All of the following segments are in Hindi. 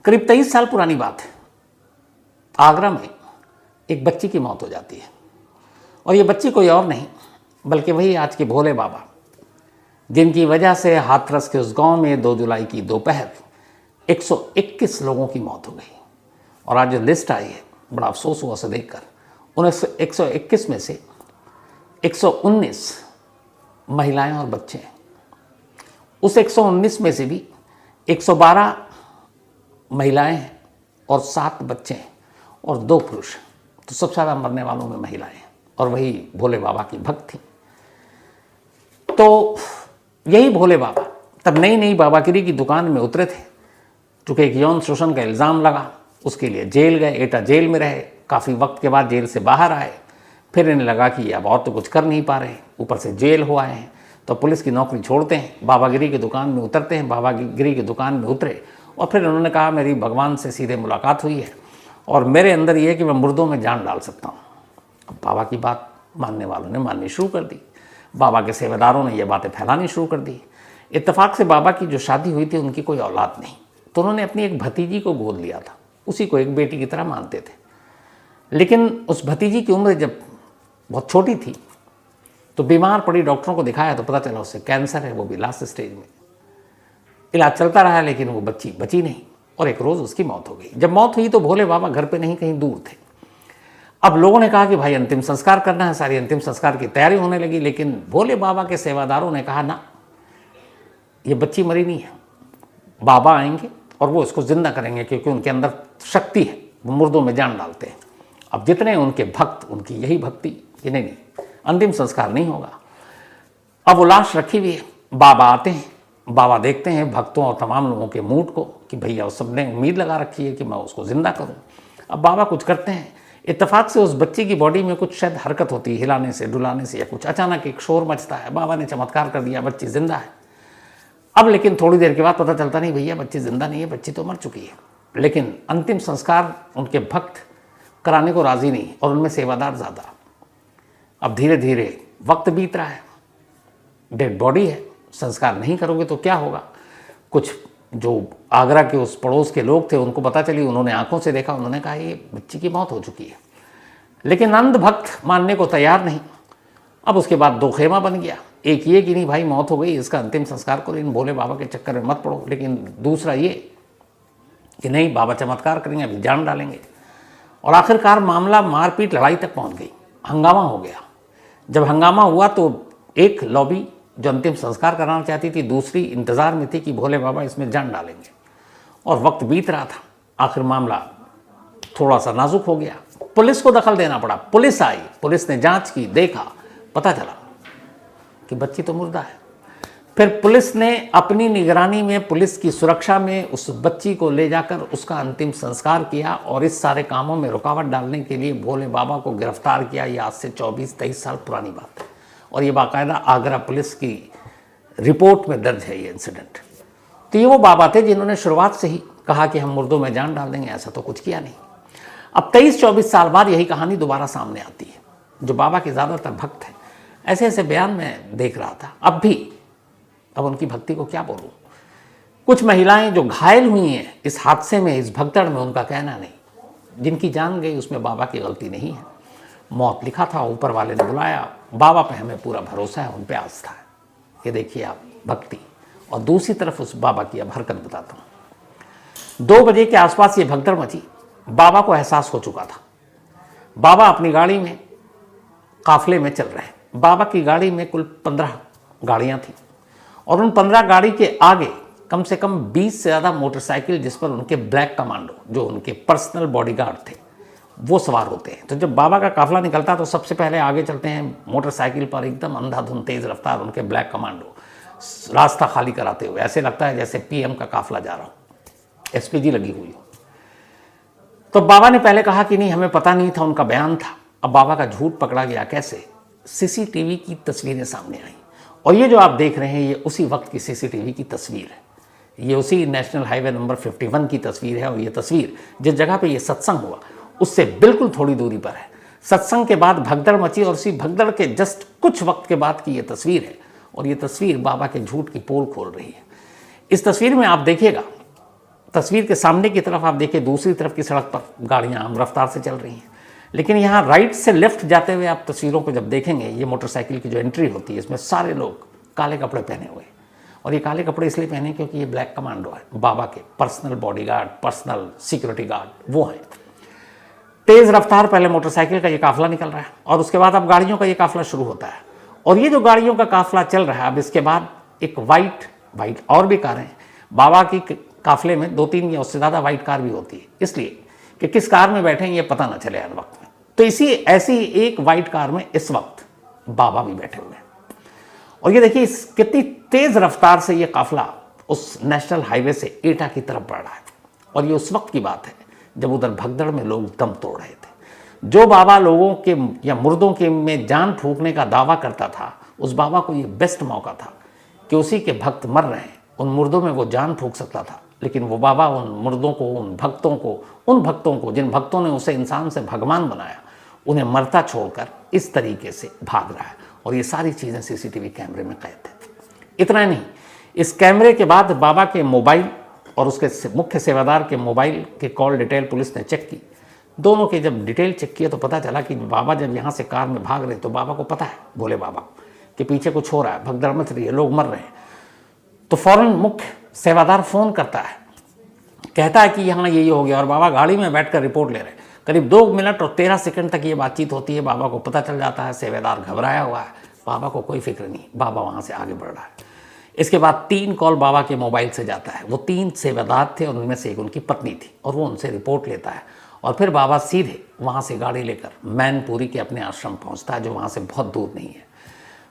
करीब 23 साल पुरानी बात है। आगरा में एक बच्ची की मौत हो जाती है और ये बच्ची कोई और नहीं बल्कि वही आज के भोले बाबा, जिनकी वजह से हाथरस के उस गांव में 2 जुलाई की दोपहर 121 लोगों की मौत हो गई। और आज जो लिस्ट आई है, बड़ा अफसोस हुआ उसे देखकर। उन 121 में से 119 महिलाएं और बच्चे हैं। उस 119 में से भी 112 महिलाएं हैं और 7 बच्चे हैं और 2 पुरुष। तो सबसे ज़्यादा मरने वालों में महिलाएं हैं और वही भोले बाबा की भक्त थी। तो यही भोले बाबा तब नई नई बाबागिरी की दुकान में उतरे थे। चूँकि एक यौन शोषण का इल्ज़ाम लगा, उसके लिए जेल गए। एटा जेल में रहे, काफ़ी वक्त के बाद जेल से बाहर आए। फिर इन्हें लगा कि अब और तो कुछ कर नहीं पा रहे, ऊपर से जेल हो आए हैं, तो पुलिस की नौकरी छोड़ते हैं, बाबागिरी की दुकान में उतरते हैं। बाबागिरी की दुकान में उतरे और फिर उन्होंने कहा मेरी भगवान से सीधे मुलाकात हुई है और मेरे अंदर ये है कि मैं मुर्दों में जान डाल सकता हूँ। अब बाबा की बात मानने वालों ने माननी शुरू कर दी, बाबा के सेवादारों ने ये बातें फैलानी शुरू कर दी। इत्तेफाक से बाबा की जो शादी हुई थी उनकी कोई औलाद नहीं, तो उन्होंने अपनी एक भतीजी को गोद लिया था, उसी को एक बेटी की तरह मानते थे। लेकिन उस भतीजी की उम्र जब बहुत छोटी थी तो बीमार पड़ी, डॉक्टरों को दिखाया तो पता चला उससे कैंसर है, वो भी लास्ट स्टेज में। इलाज चलता रहा लेकिन वो बच्ची बची नहीं और एक रोज़ उसकी मौत हो गई। जब मौत हुई तो भोले बाबा घर पे नहीं, कहीं दूर थे। अब लोगों ने कहा कि भाई अंतिम संस्कार करना है, सारी अंतिम संस्कार की तैयारी होने लगी। लेकिन भोले बाबा के सेवादारों ने कहा ना, ये बच्ची मरी नहीं है, बाबा आएंगे और वो इसको जिंदा करेंगे, क्योंकि उनके अंदर शक्ति है, वो मुर्दों में जान डालते हैं। अब जितने उनके भक्त, उनकी यही भक्ति कि नहीं अंतिम संस्कार नहीं होगा। अब वो लाश रखी हुई है, बाबा आते हैं, बाबा देखते हैं भक्तों और तमाम लोगों के मूड को कि भैया उस सब ने उम्मीद लगा रखी है कि मैं उसको ज़िंदा करूं। अब बाबा कुछ करते हैं, इत्तेफाक से उस बच्ची की बॉडी में कुछ शायद हरकत होती है, हिलाने से डुलाने से या कुछ, अचानक एक शोर मचता है। बाबा ने चमत्कार कर दिया, बच्ची जिंदा है। अब लेकिन थोड़ी देर के बाद पता चलता नहीं भैया बच्ची जिंदा नहीं है, बच्ची तो मर चुकी है। लेकिन अंतिम संस्कार उनके भक्त कराने को राज़ी नहीं और उनमें सेवादार ज़्यादा। अब धीरे धीरे वक्त बीत रहा है, डेड बॉडी है, संस्कार नहीं करोगे तो क्या होगा। कुछ जो आगरा के उस पड़ोस के लोग थे उनको पता चली, उन्होंने आंखों से देखा, उन्होंने कहा ये बच्ची की मौत हो चुकी है। लेकिन अंध भक्त मानने को तैयार नहीं। अब उसके बाद 2 खेमा बन गया। एक ये कि नहीं भाई मौत हो गई, इसका अंतिम संस्कार करो, इन भोले बाबा के चक्कर में मत पड़ो। लेकिन दूसरा ये कि नहीं, बाबा चमत्कार करेंगे, अभी जान डालेंगे। और आखिरकार मामला मारपीट लड़ाई तक पहुंच गई, हंगामा हो गया। जब हंगामा हुआ तो एक लॉबी जो अंतिम संस्कार कराना चाहती थी, दूसरी इंतज़ार में थी कि भोले बाबा इसमें जान डालेंगे। और वक्त बीत रहा था, आखिर मामला थोड़ा सा नाजुक हो गया, पुलिस को दखल देना पड़ा। पुलिस आई, पुलिस ने जांच की, देखा, पता चला कि बच्ची तो मुर्दा है। फिर पुलिस ने अपनी निगरानी में, पुलिस की सुरक्षा में उस बच्ची को ले जाकर उसका अंतिम संस्कार किया और इस सारे कामों में रुकावट डालने के लिए भोले बाबा को गिरफ्तार किया। ये आज से 24-23 साल पुरानी बात है और ये बाकायदा आगरा पुलिस की रिपोर्ट में दर्ज है ये इंसिडेंट। तो ये वो बाबा थे जिन्होंने शुरुआत से ही कहा कि हम मुर्दों में जान डाल देंगे, ऐसा तो कुछ किया नहीं। अब 23-24 साल बाद यही कहानी दोबारा सामने आती है। जो बाबा के ज़्यादातर भक्त हैं, ऐसे ऐसे बयान में देख रहा था अब भी। अब उनकी भक्ति को क्या बोलूँ। कुछ महिलाएं जो घायल हुई हैं इस हादसे में, इस भगदड़ में, उनका कहना नहीं। जिनकी जान गई उसमें बाबा की गलती नहीं है। मौत लिखा था, ऊपर वाले ने बुलाया, बाबा पे हमें पूरा भरोसा है, उन पे आस्था है। ये देखिए आप भक्ति। और दूसरी तरफ उस बाबा की अब हरकत बताता हूँ। 2 बजे के आसपास ये भगदड़ मची। बाबा को एहसास हो चुका था। बाबा अपनी गाड़ी में काफिले में चल रहे हैं। बाबा की गाड़ी में कुल 15 गाड़ियाँ थीं और उन 15 गाड़ी के आगे कम से कम 20 से ज़्यादा मोटरसाइकिल, जिस पर उनके ब्लैक कमांडो, जो उनके पर्सनल बॉडीगार्ड थे, वो सवार होते हैं। तो जब बाबा का काफिला निकलता है तो सबसे पहले आगे चलते हैं मोटरसाइकिल पर, एकदम अंधाधुंध तेज़ रफ्तार, उनके ब्लैक कमांडो रास्ता खाली कराते हुए। ऐसे लगता है जैसे पीएम का काफिला जा रहा हो, एसपीजी लगी हुई हो। तो बाबा ने पहले कहा कि नहीं, हमें पता नहीं था, उनका बयान था। अब बाबा का झूठ पकड़ा गया। कैसे? सीसीटीवी की तस्वीरें सामने आई और ये जो आप देख रहे हैं ये उसी वक्त की सीसीटीवी की तस्वीर है। ये उसी नेशनल हाईवे नंबर 51 की तस्वीर है और ये तस्वीर जिस जगह पे ये सत्संग हुआ उससे बिल्कुल थोड़ी दूरी पर है। सत्संग के बाद भगदड़ मची और उसी भगदड़ के जस्ट कुछ वक्त के बाद की ये तस्वीर है और ये तस्वीर बाबा के झूठ की पोल खोल रही है। इस तस्वीर में आप देखिएगा तस्वीर के सामने की तरफ आप देखिए, दूसरी तरफ की सड़क पर गाड़ियाँ आम रफ्तार से चल रही हैं, लेकिन यहाँ राइट से लेफ्ट जाते हुए आप तस्वीरों को जब देखेंगे, ये मोटरसाइकिल की जो एंट्री होती है इसमें सारे लोग काले कपड़े पहने हुए, और ये काले कपड़े इसलिए पहने क्योंकि ये ब्लैक कमांडो है, बाबा के personal bodyguard, personal security guard वो हैं। तेज रफ्तार पहले मोटरसाइकिल का ये काफिला निकल रहा है और उसके बाद अब गाड़ियों का ये काफिला शुरू होता है। और ये जो गाड़ियों का काफिला चल रहा है, अब इसके बाद एक वाइट और भी कारें, बाबा की काफिले में 2-3 या उससे ज़्यादा वाइट कार भी होती है, इसलिए कि किस कार में बैठे ये पता ना चले हर वक्त में। तो ऐसी एक वाइट कार में इस वक्त बाबा भी बैठे हुए हैं। और ये देखिए कितनी तेज रफ्तार से ये काफिला उस नेशनल हाईवे से एटा की तरफ बढ़ रहा है। और ये उस वक्त की बात है जब उधर भगदड़ में लोग दम तोड़ रहे थे। जो बाबा लोगों के या मुर्दों के में जान फूंकने का दावा करता था, उस बाबा को ये बेस्ट मौका था कि उसी के भक्त मर रहे हैं, उन मुर्दों में वो जान फूंक सकता था। लेकिन वो बाबा उन मुर्दों को, उन भक्तों को जिन भक्तों ने उसे इंसान से भगवान बनाया, उन्हें मरता छोड़कर इस तरीके से भाग रहा है। और ये सारी चीज़ें सीसीटीवी कैमरे में कैद है। इतना नहीं, इस कैमरे के बाद बाबा के मोबाइल और उसके मुख्य सेवादार के मोबाइल के कॉल डिटेल पुलिस ने चेक की। दोनों के जब डिटेल चेक किया तो पता चला कि बाबा जब यहाँ से कार में भाग रहे तो बाबा को पता है, भोले बाबा कि पीछे कुछ हो रहा है, भगदड़ मच रही है, लोग मर रहे हैं। तो फौरन मुख्य सेवादार फ़ोन करता है, कहता है कि यहाँ ये हो गया, और बाबा गाड़ी में बैठकर रिपोर्ट ले रहे हैं। करीब 2 मिनट और 13 सेकंड तक ये बातचीत होती है। बाबा को पता चल जाता है, सेवादार घबराया हुआ है, बाबा को कोई फिक्र नहीं, बाबा वहाँ से आगे बढ़ रहा है। इसके बाद 3 कॉल बाबा के मोबाइल से जाता है। वो 3 सेवादार थे और उनमें से एक उनकी पत्नी थी, और वो उनसे रिपोर्ट लेता है। और फिर बाबा सीधे वहाँ से गाड़ी लेकर मैनपुरी के अपने आश्रम पहुँचता है, जो वहाँ से बहुत दूर नहीं है।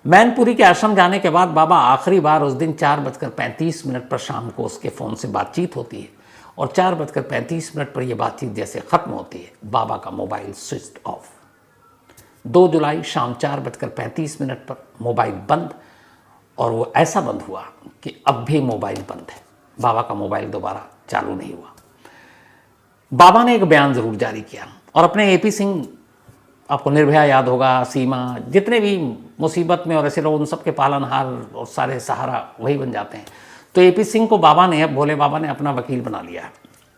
मैनपुरी के आश्रम जाने के बाद बाबा आखिरी बार उस दिन 4:35 पर शाम को उसके फ़ोन से बातचीत होती है, और 4:35 पर यह बातचीत जैसे ख़त्म होती है, बाबा का मोबाइल स्विच ऑफ। 2 जुलाई शाम 4:35 पर मोबाइल बंद, और वो ऐसा बंद हुआ कि अब भी मोबाइल बंद है, बाबा का मोबाइल दोबारा चालू नहीं हुआ। बाबा ने एक बयान ज़रूर जारी किया, और अपने AP सिंह, आपको निर्भया याद होगा, सीमा, जितने भी मुसीबत में और ऐसे लोग, उन सब के पालनहार और सारे सहारा वही बन जाते हैं। तो AP सिंह को बाबा ने, अब भोले बाबा ने अपना वकील बना लिया है,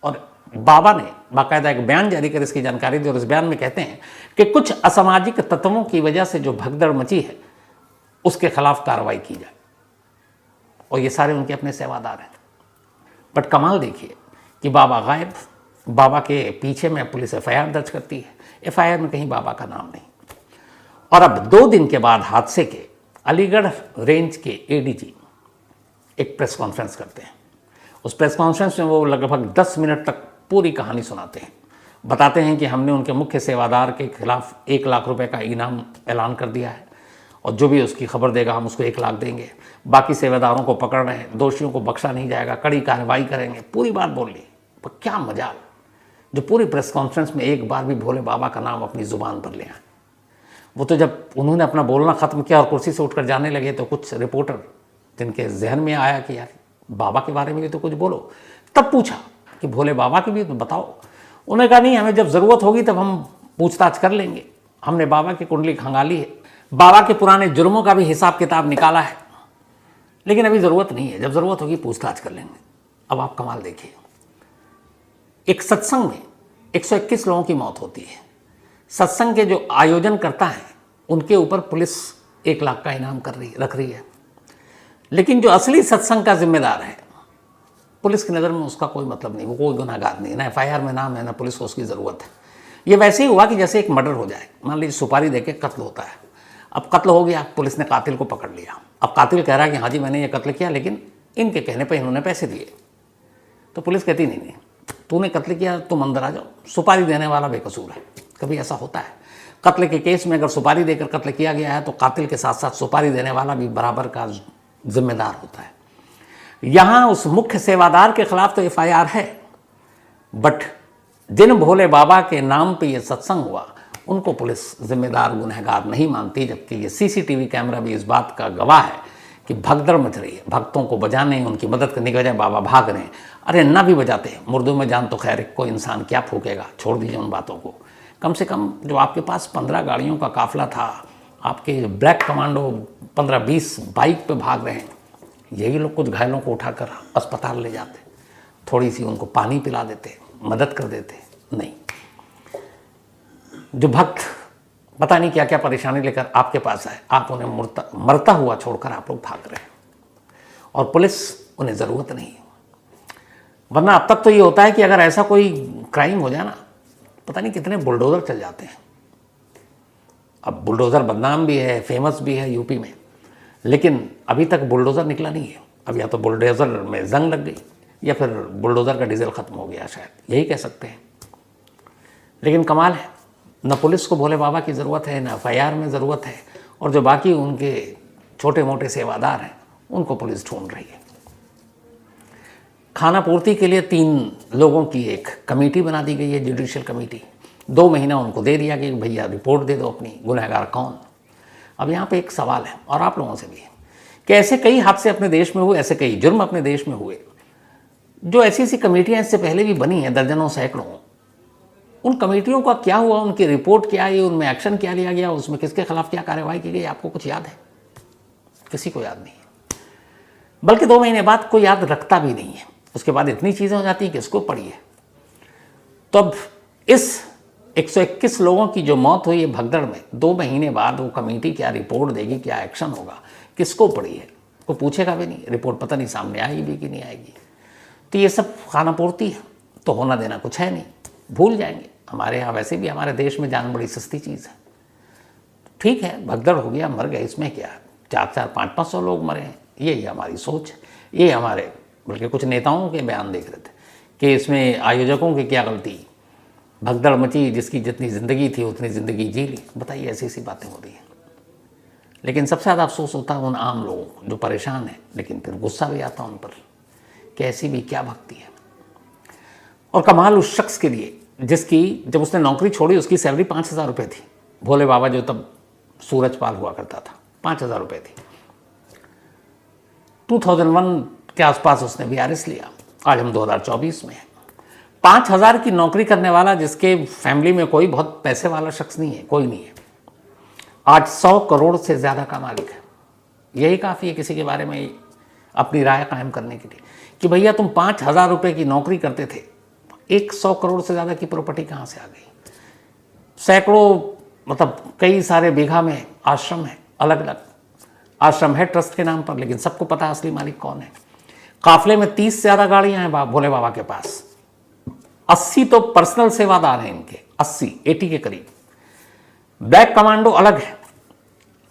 और बाबा ने बाकायदा एक बयान जारी कर इसकी जानकारी दी। और इस बयान में कहते हैं कि कुछ असामाजिक तत्वों की वजह से जो भगदड़ मची है उसके खिलाफ कार्रवाई की जाए। और ये सारे उनके अपने सेवादार हैं। बट कमाल देखिए कि बाबा गायब, बाबा के पीछे में पुलिस FIR दर्ज करती है, FIR में कहीं बाबा का नाम नहीं। और अब 2 दिन के बाद हादसे के अलीगढ़ रेंज के ADG एक प्रेस कॉन्फ्रेंस करते हैं। उस प्रेस कॉन्फ्रेंस में वो लगभग 10 मिनट तक पूरी कहानी सुनाते हैं, बताते हैं कि हमने उनके मुख्य सेवादार के खिलाफ 1 लाख रुपए का इनाम ऐलान कर दिया है, और जो भी उसकी खबर देगा हम उसको 1 लाख देंगे। बाकी सेवादारों को पकड़ रहे हैं, दोषियों को बख्शा नहीं जाएगा, कड़ी कार्रवाई करेंगे, पूरी बात बोल ली। पर क्या मजाल, जो पूरी प्रेस कॉन्फ्रेंस में एक बार भी भोले बाबा का नाम अपनी ज़ुबान पर ले आए। वो तो जब उन्होंने अपना बोलना ख़त्म किया और कुर्सी से उठकर जाने लगे, तो कुछ रिपोर्टर जिनके जहन में आया कि यार बाबा के बारे में भी तो कुछ बोलो, तब पूछा कि भोले बाबा की भी तो बताओ। उन्होंने कहा नहीं, हमें जब ज़रूरत होगी तब हम पूछताछ कर लेंगे, हमने बाबा की कुंडली खंगाली है, बाबा के पुराने जुर्मों का भी हिसाब किताब निकाला है, लेकिन अभी ज़रूरत नहीं है, जब ज़रूरत होगी पूछताछ कर लेंगे। अब आप कमाल देखिए, एक सत्संग में 121 लोगों की मौत होती है। सत्संग के जो आयोजन करता है उनके ऊपर पुलिस 1 लाख का इनाम रख रही है, लेकिन जो असली सत्संग का जिम्मेदार है, पुलिस की नज़र में उसका कोई मतलब नहीं, वो कोई गुनाहगार नहीं, ना FIR में नाम है, ना पुलिस को उसकी ज़रूरत है। ये वैसे ही हुआ कि जैसे एक मर्डर हो जाए, मान लीजिए सुपारी देके कत्ल होता है। अब कत्ल हो गया, पुलिस ने कातिल को पकड़ लिया। अब कातिल कह रहा है कि हाँ जी मैंने ये कत्ल किया, लेकिन इनके कहने पर इन्होंने पैसे दिए। तो पुलिस कहती नहीं, तूने कत्ल किया, तुम अंदर आ जाओ, सुपारी देने वाला बेकसूर है। कभी ऐसा होता है, कत्ल के केस में अगर सुपारी देकर कत्ल किया गया है तो कातिल के साथ साथ सुपारी देने वाला भी बराबर का जिम्मेदार होता है। यहाँ उस मुख्य सेवादार के खिलाफ तो FIR है, बट जिन भोले बाबा के नाम पे ये सत्संग हुआ उनको पुलिस जिम्मेदार गुनहगार नहीं मानती, जबकि ये CCTV कैमरा भी इस बात का गवाह है कि भगदड़ मच रही है। भक्तों को बजाने, उनकी मदद करने के बजाय बाबा भाग रहे हैं। अरे ना भी बजाते, मुर्दों में जान तो खैर कोई इंसान क्या फूकेगा, छोड़ दीजिए उन बातों को। कम से कम जो आपके पास 15 गाड़ियों का काफिला था, आपके ब्लैक कमांडो 15-20 बाइक पे भाग रहे हैं, यही लोग कुछ घायलों को उठाकर अस्पताल ले जाते। थोड़ी सी उनको पानी पिला देते, मदद कर देते। नहीं, जो भक्त पता नहीं क्या क्या परेशानी लेकर आपके पास आए, आप उन्हें मरता हुआ छोड़कर आप लोग भाग रहे हैं, और पुलिस उन्हें ज़रूरत नहीं है। वरना अब तक तो ये होता है कि अगर ऐसा कोई क्राइम हो जाए ना, पता नहीं कितने बुलडोज़र चल जाते हैं। अब बुलडोज़र बदनाम भी है, फेमस भी है यूपी में, लेकिन अभी तक बुलडोज़र निकला नहीं है। अब या तो बुलडोज़र में जंग लग गई, या फिर बुलडोज़र का डीजल ख़त्म हो गया, शायद यही कह सकते हैं। लेकिन कमाल है, न पुलिस को भोले बाबा की ज़रूरत है, न FIR में ज़रूरत है, और जो बाकी उनके छोटे मोटे सेवादार हैं उनको पुलिस ढूंढ रही है। खाना पूर्ति के लिए 3 लोगों की एक कमेटी बना दी गई है, जुडिशियल कमेटी। 2 महीना उनको दे दिया कि भैया रिपोर्ट दे दो अपनी, गुनहगार कौन। अब यहाँ पे एक सवाल है, और आप लोगों से भी है, कि ऐसे कई हादसे अपने देश में हुए, ऐसे कई जुर्म अपने देश में हुए, जो ऐसी ऐसी कमेटियाँ इससे पहले भी बनी हैं, दर्जनों सैकड़ों। उन कमेटियों का क्या हुआ, उनकी रिपोर्ट क्या आई, उनमें एक्शन क्या लिया गया, उसमें किसके खिलाफ क्या कार्रवाई की गई, आपको कुछ याद है? किसी को याद नहीं है। बल्कि 2 महीने बाद कोई याद रखता भी नहीं है। उसके बाद इतनी चीज़ें हो जाती हैं कि इसको पढ़िए। तो अब इस 121 लोगों की जो मौत हुई है भगदड़ में, 2 महीने बाद वो कमेटी क्या रिपोर्ट देगी, क्या एक्शन होगा, किसको पढ़िए? कोई पूछेगा भी नहीं, रिपोर्ट पता नहीं सामने आएगी भी कि नहीं आएगी। तो ये सब खानापूर्ति है, तो होना देना कुछ है नहीं, भूल जाएंगे। हमारे यहाँ वैसे भी हमारे देश में जान बड़ी सस्ती चीज़ है। ठीक है, भगदड़ हो गया, मर गए, इसमें क्या, 400, 500 लोग मरे हैं, यही हमारी सोच है। ये हमारे, बल्कि कुछ नेताओं के बयान देख रहे थे कि इसमें आयोजकों की क्या गलती, भगदड़ मची, जिसकी जितनी ज़िंदगी थी उतनी ज़िंदगी जी ली। बताइए, ऐसी ऐसी बातें हो रही हैं। लेकिन सबसे ज़्यादा अफसोस होता है उन आम लोगों को जो परेशान हैं, लेकिन फिर गुस्सा भी आता उन पर कि ऐसी भी क्या भक्ति है। और कमाल उस शख्स के लिए जिसकी, जब उसने नौकरी छोड़ी, उसकी सैलरी 5,000 रुपये थी। भोले बाबा जो तब सूरजपाल हुआ करता था, 5,000 रुपये थी। 2001 के आसपास उसने VRS लिया। आज हम 2024 में हैं। 5,000 की नौकरी करने वाला, जिसके फैमिली में कोई बहुत पैसे वाला शख्स नहीं है, कोई नहीं है, आज 100 करोड़ से ज़्यादा का मालिक है। यही काफ़ी है किसी के बारे में अपनी राय कायम करने के लिए कि भैया तुम 5,000 रुपये की नौकरी करते थे, 100 करोड़ से ज़्यादा की प्रॉपर्टी कहाँ से आ गई? सैकड़ों, मतलब कई सारे बीघा में आश्रम है, अलग अलग आश्रम है ट्रस्ट के नाम पर, लेकिन सबको पता असली मालिक कौन है। काफिले में 30 से ज़्यादा गाड़ियां हैं भोले बाबा के पास। 80 तो पर्सनल सेवादार हैं इनके, 80 के करीब। ब्लैक कमांडो अलग है।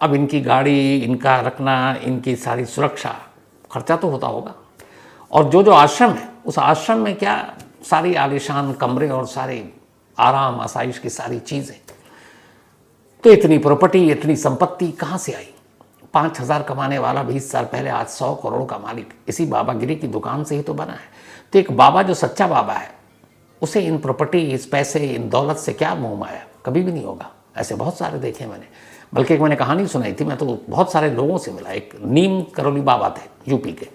अब इनकी गाड़ी, इनका रखना, इनकी सारी सुरक्षा, खर्चा तो होता होगा। और जो आश्रम है, उस आश्रम में क्या सारी आलीशान कमरे और सारी आराम आसाइश की सारी चीज़ें। तो इतनी प्रॉपर्टी, इतनी संपत्ति कहाँ से आई? 5,000 कमाने वाला 20 साल पहले आज 100 करोड़ का मालिक इसी बाबागिरी की दुकान से ही तो बना है। तो एक बाबा जो सच्चा बाबा है, उसे इन प्रॉपर्टी, इस पैसे, इन दौलत से क्या मोह माया? कभी भी नहीं होगा। ऐसे बहुत सारे देखे मैंने, बल्कि एक मैंने कहानी सुनाई थी, मैं तो बहुत सारे लोगों से मिला। एक नीम करोली बाबा थे यूपी के,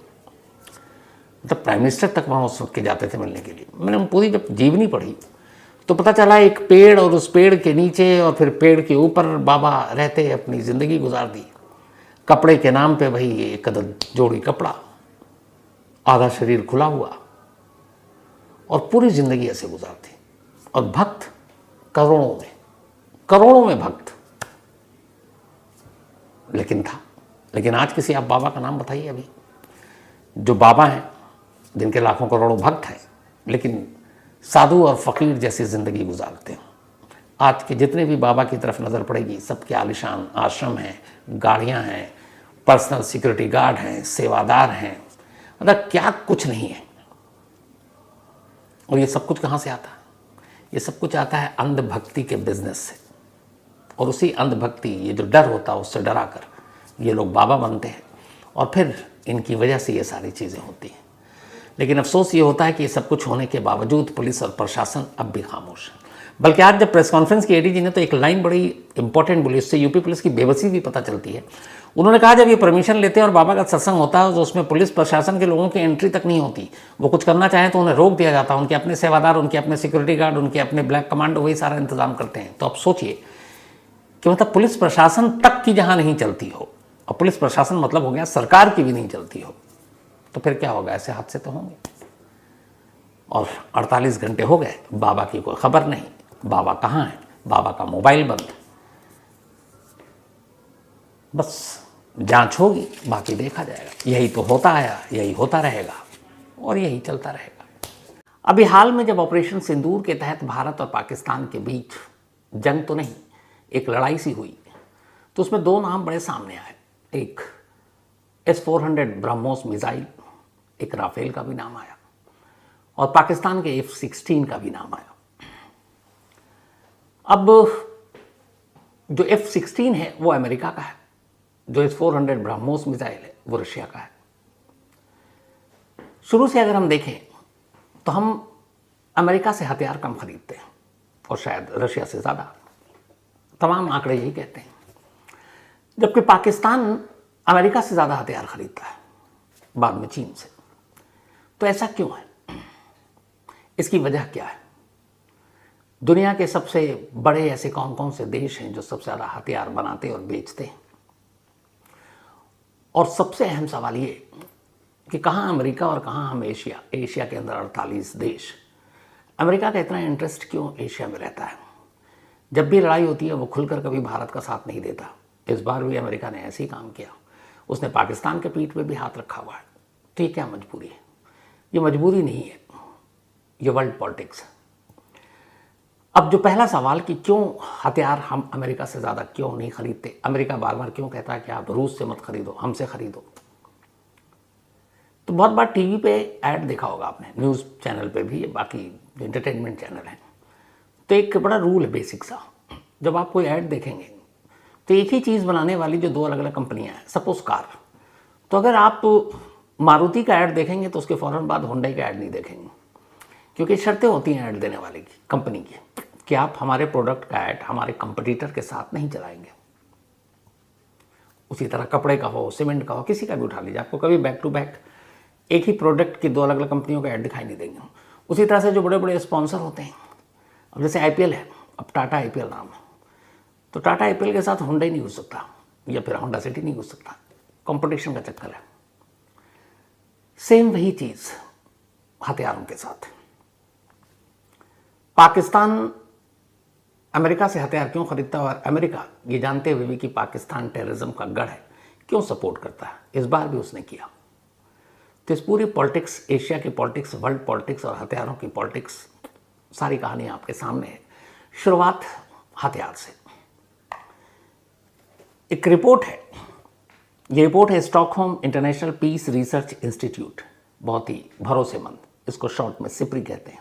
मतलब प्राइम मिनिस्टर तक वहाँ उस वक्त के जाते थे मिलने के लिए। मैंने पूरी जब जीवनी पढ़ी तो पता चला एक पेड़, और उस पेड़ के नीचे और फिर पेड़ के ऊपर बाबा रहते, अपनी ज़िंदगी गुजार दी। कपड़े के नाम पे भाई एक अदद जोड़ी कपड़ा, आधा शरीर खुला हुआ, और पूरी ज़िंदगी ऐसे गुजारती। और भक्त करोड़ों में भक्त लेकिन था। लेकिन आज किसी आप बाबा का नाम बताइए अभी, जो बाबा हैं, जिनके लाखों करोड़ों भक्त हैं, लेकिन साधु और फ़कीर जैसी ज़िंदगी गुजारते हैं। आज के जितने भी बाबा की तरफ नज़र पड़ेगी, सबके आलिशान आश्रम हैं, गाड़ियाँ हैं, पर्सनल सिक्योरिटी गार्ड हैं, सेवादार हैं, मतलब क्या कुछ नहीं है। और ये सब कुछ कहाँ से आता है? ये सब कुछ आता है अंधभक्ति के बिजनेस से। और उसी अंधभक्ति, ये जो डर होता है, उससे डरा कर ये लोग बाबा बनते हैं, और फिर इनकी वजह से ये सारी चीज़ें होती हैं। लेकिन अफसोस ये होता है कि ये सब कुछ होने के बावजूद पुलिस और प्रशासन अब भी खामोश है। बल्कि आज जब प्रेस कॉन्फ्रेंस की एडीजी ने तो एक लाइन बड़ी इंपॉर्टेंट बोली, उससे यूपी पुलिस की बेबसी भी पता चलती है। उन्होंने कहा जब ये परमिशन लेते हैं और बाबा का सत्संग होता है तो उसमें पुलिस प्रशासन के लोगों की एंट्री तक नहीं होती। वो कुछ करना चाहें तो उन्हें रोक दिया जाता है। उनके अपने सेवादार, उनके अपने सिक्योरिटी गार्ड, उनके अपने ब्लैक कमांडो वही सारा इंतजाम करते हैं। तो आप सोचिए कि मतलब पुलिस प्रशासन तक की जहाँ नहीं चलती हो, और पुलिस प्रशासन मतलब हो गया सरकार की भी नहीं चलती हो, तो फिर क्या होगा? ऐसे हादसे तो होंगे। और 48 घंटे हो गए, बाबा की कोई खबर नहीं, बाबा कहाँ है, बाबा का मोबाइल बंद। बस जांच होगी, बाकी देखा जाएगा। यही तो होता आया, यही होता रहेगा और यही चलता रहेगा। अभी हाल में जब ऑपरेशन सिंदूर के तहत भारत और पाकिस्तान के बीच जंग तो नहीं, एक लड़ाई सी हुई, तो उसमें दो नाम बड़े सामने आए। एक S-400 ब्रह्मोस मिसाइल, एक राफेल का भी नाम आया, और पाकिस्तान के F-16 का भी नाम आया। अब जो F-16 है वो अमेरिका का है, जो S-400 ब्रह्मोस मिसाइल है वो रशिया का है। शुरू से अगर हम देखें तो हम अमेरिका से हथियार कम खरीदते हैं और शायद रशिया से ज़्यादा, तमाम आंकड़े यही कहते हैं। जबकि पाकिस्तान अमेरिका से ज़्यादा हथियार खरीदता है, बाद में चीन से। तो ऐसा क्यों है? इसकी वजह क्या है? दुनिया के सबसे बड़े ऐसे कौन कौन से देश हैं जो सबसे ज़्यादा हथियार बनाते और बेचते हैं? और सबसे अहम सवाल ये कि कहाँ अमेरिका और कहाँ हम एशिया? एशिया के अंदर 48 देश। अमेरिका का इतना इंटरेस्ट क्यों एशिया में रहता है? जब भी लड़ाई होती है वो खुलकर कभी भारत का साथ नहीं देता। इस बार भी अमेरिका ने ऐसे ही काम किया, उसने पाकिस्तान के पीठ पे भी हाथ रखा हुआ है। तो ये क्या मजबूरी है? ये मजबूरी नहीं है, ये वर्ल्ड पॉलिटिक्स है। अब जो पहला सवाल कि क्यों हथियार हम अमेरिका से ज़्यादा क्यों नहीं खरीदते, अमेरिका बार बार क्यों कहता है कि आप रूस से मत खरीदो, हमसे खरीदो। तो बहुत बार टीवी पे ऐड देखा होगा आपने, न्यूज़ चैनल पे भी, बाकी जो एंटरटेनमेंट चैनल हैं, तो एक बड़ा रूल है बेसिक सा। जब आप कोई ऐड देखेंगे तो एक ही चीज़ बनाने वाली जो दो अलग अलग कंपनियां हैं, सपोज कार, तो अगर आप मारुति का ऐड देखेंगे तो उसके फ़ौरन बाद हुंडई का ऐड नहीं देखेंगे, क्योंकि शर्तें होती हैं ऐड देने वाले की, कंपनी की, कि आप हमारे प्रोडक्ट का ऐड हमारे कंपटीटर के साथ नहीं चलाएंगे। उसी तरह कपड़े का हो, सीमेंट का हो, किसी का भी उठा लीजिए, आपको कभी बैक टू बैक एक ही प्रोडक्ट की दो अलग अलग कंपनियों का ऐड दिखाई नहीं देंगे। उसी तरह से जो बड़े बड़े स्पॉन्सर होते हैं, अब जैसे IPL है, अब टाटा IPL नाम है, तो टाटा IPL के साथ हुंडई नहीं घुस सकता, या फिर होंडा सिटी नहीं घुस सकता, कंपटीशन का चक्कर है। सेम वही चीज़ हथियारों के साथ। पाकिस्तान अमेरिका से हथियार क्यों खरीदता है, और अमेरिका ये जानते हुए भी कि पाकिस्तान टेररिज्म का गढ़ है, क्यों सपोर्ट करता है? इस बार भी उसने किया। तो इस पूरी पॉलिटिक्स, एशिया की पॉलिटिक्स, वर्ल्ड पॉलिटिक्स और हथियारों की पॉलिटिक्स, सारी कहानी आपके सामने है। शुरुआत हथियार से। एक रिपोर्ट है, ये रिपोर्ट है Stockholm international peace research institute, बहुत ही भरोसेमंद, इसको शॉर्ट में सिप्री कहते हैं।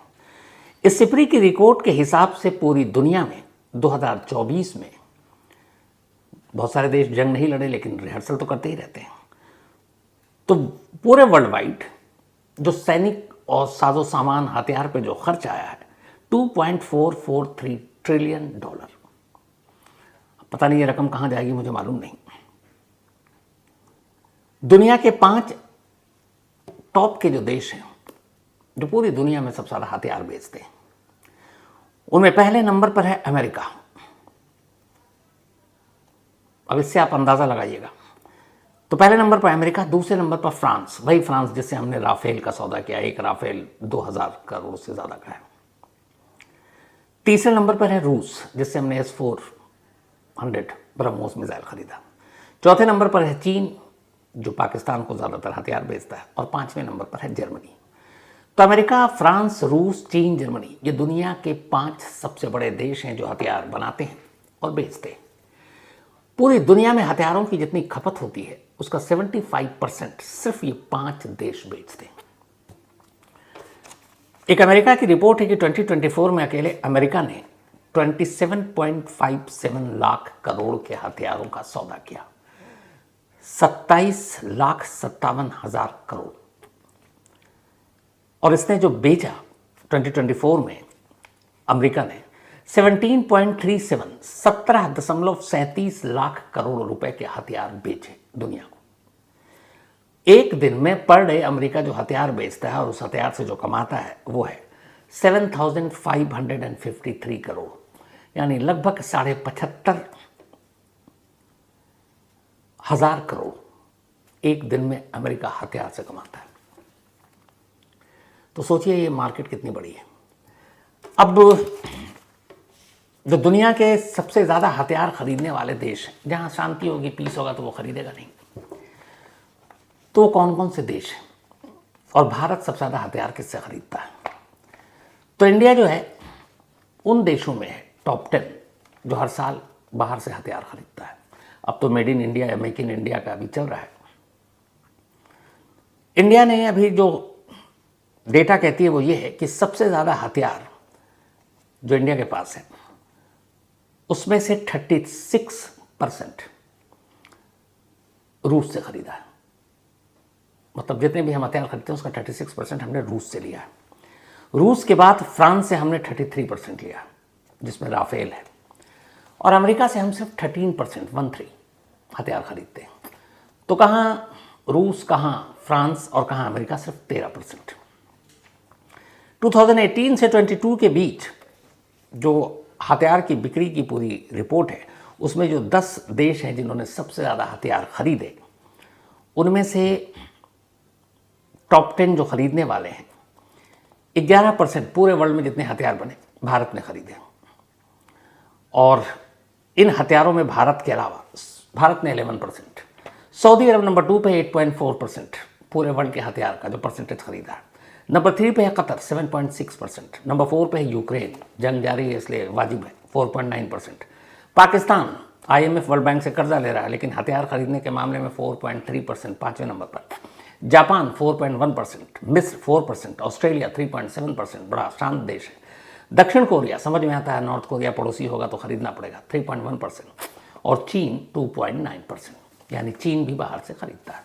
इस सिप्री की रिपोर्ट के हिसाब से पूरी दुनिया में 2024 में, बहुत सारे देश जंग नहीं लड़े लेकिन रिहर्सल तो करते ही रहते हैं, तो पूरे वर्ल्ड वाइड जो सैनिक और साजो सामान हथियार पे जो खर्च आया है, $2.443 ट्रिलियन। पता नहीं ये रकम कहाँ जाएगी, मुझे मालूम नहीं। दुनिया के 5 टॉप के जो देश हैं जो पूरी दुनिया में सबसे ज़्यादा हथियार बेचते हैं, उनमें पहले नंबर पर है अमेरिका। अब इससे आप अंदाज़ा लगाइएगा। तो पहले नंबर पर अमेरिका, दूसरे नंबर पर फ्रांस, वही फ्रांस जिससे हमने राफेल का सौदा किया, एक राफेल 2000 करोड़ से ज़्यादा का है। तीसरे नंबर पर है रूस, जिससे हमने S-400 ब्रह्मोस मिसाइल खरीदा। चौथे नंबर पर है चीन, जो पाकिस्तान को ज़्यादातर हथियार बेचता है, और 5वें नंबर पर है जर्मनी। तो अमेरिका, फ्रांस, रूस, चीन, जर्मनी, ये दुनिया के 5 सबसे बड़े देश हैं जो हथियार बनाते हैं और बेचते हैं। पूरी दुनिया में हथियारों की जितनी खपत होती है उसका 75% सिर्फ ये 5 देश बेचते हैं। एक अमेरिका की रिपोर्ट है कि 2024 में अकेले अमेरिका ने 27.57 लाख करोड़ के हथियारों का सौदा किया, 27,57,000 करोड़। और इसने जो बेचा 2024 में अमेरिका ने 17.37 17.37 लाख करोड़ रुपए के हथियार बेचे दुनिया को। एक दिन में पर डे अमेरिका जो हथियार बेचता है और उस हथियार से जो कमाता है वो है 7,553 करोड़, यानी लगभग 75,000 करोड़ एक दिन में अमेरिका हथियार से कमाता है। तो सोचिए ये मार्केट कितनी बड़ी है। अब जो दुनिया के सबसे ज़्यादा हथियार खरीदने वाले देश हैं, जहाँ शांति होगी, पीस होगा, तो वो खरीदेगा नहीं, तो कौन कौन से देश हैं और भारत सबसे ज़्यादा हथियार किससे खरीदता है? तो इंडिया जो है उन देशों में है टॉप 10 जो हर साल बाहर से हथियार खरीदता है। अब तो मेड इन इंडिया या मेक इन इंडिया का अभी चल रहा है। इंडिया ने अभी जो डेटा कहती है वो ये है कि सबसे ज़्यादा हथियार जो इंडिया के पास है उसमें से 36% रूस से खरीदा है। मतलब जितने भी हम हथियार खरीदते हैं उसका 36% हमने रूस से लिया है। रूस के बाद फ्रांस से हमने 33% लिया, जिसमें राफेल है, और अमेरिका से हम सिर्फ 13% हथियार खरीदते हैं। तो कहाँ रूस, कहाँ फ्रांस और कहाँ अमेरिका, सिर्फ 13%। 2018 से 22 के बीच जो हथियार की बिक्री की पूरी रिपोर्ट है उसमें जो 10 देश हैं जिन्होंने सबसे ज़्यादा हथियार खरीदे, उनमें से टॉप 10 जो खरीदने वाले हैं 11% पूरे वर्ल्ड में जितने हथियार बने भारत ने खरीदे। और इन हथियारों में भारत के अलावा भारत ने 11%, सऊदी अरब नंबर 2 पे 8.4% पूरे वर्ल्ड के हथियार का जो परसेंटेज खरीदा है। नंबर 3 पे है कतर 7.6%, नंबर 4 पे है यूक्रेन, जंग जारी है इसलिए वाजिब है 4.9%, पाकिस्तान IMF वर्ल्ड बैंक से कर्जा ले रहा है लेकिन हथियार खरीदने के मामले में 4.3%, 5वें नंबर पर, जापान 4.1%, मिस्र 4%, ऑस्ट्रेलिया 3.7%, बड़ा शांत देश है। दक्षिण कोरिया समझ में आता है, नॉर्थ कोरिया पड़ोसी होगा तो खरीदना पड़ेगा, 3.1%, और चीन 2.9%, यानी चीन भी बाहर से खरीदता है।